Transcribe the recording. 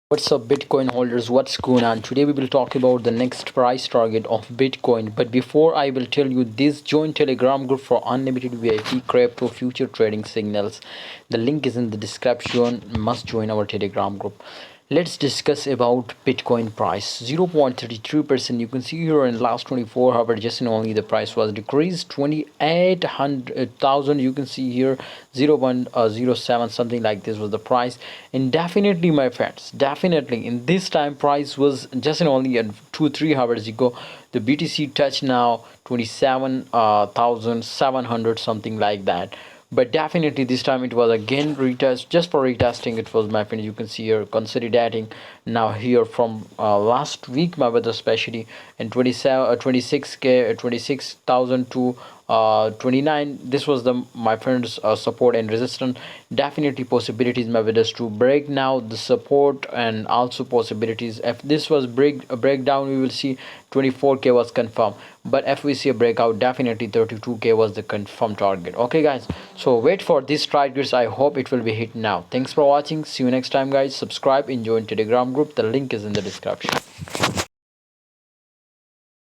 What's up, Bitcoin holders? What's going on? Today we will talk about the next price target of Bitcoin. But before I will tell you this, join Telegram group for unlimited VIP crypto future trading signals. The link is in the description. Must join our Telegram group. Let's discuss about Bitcoin price. 0.33%. You can see here in last 24 hours, just and only the price was decreased 2800,000. You can see here 0.07 something like this was the price. And definitely, my friends, definitely in this time price was just and only 2-3 hours ago. The BTC touched now 27,700 something like that, but definitely this time it was again retest. Just for retesting it was, my friend, you can see here consolidating now here from last week, my brother, especially in 27 26k 26,000 to 29. This was the, my friends, support and resistance. Definitely possibilities, my brothers, to break now the support, and also possibilities if this was a breakdown, we will see 24k was confirmed. But if we see a breakout, definitely 32k was the confirmed target. Okay guys, so wait for this targets. I hope it will be hit now. Thanks for watching. See you next time guys. Subscribe and join Telegram group. The link is in the description.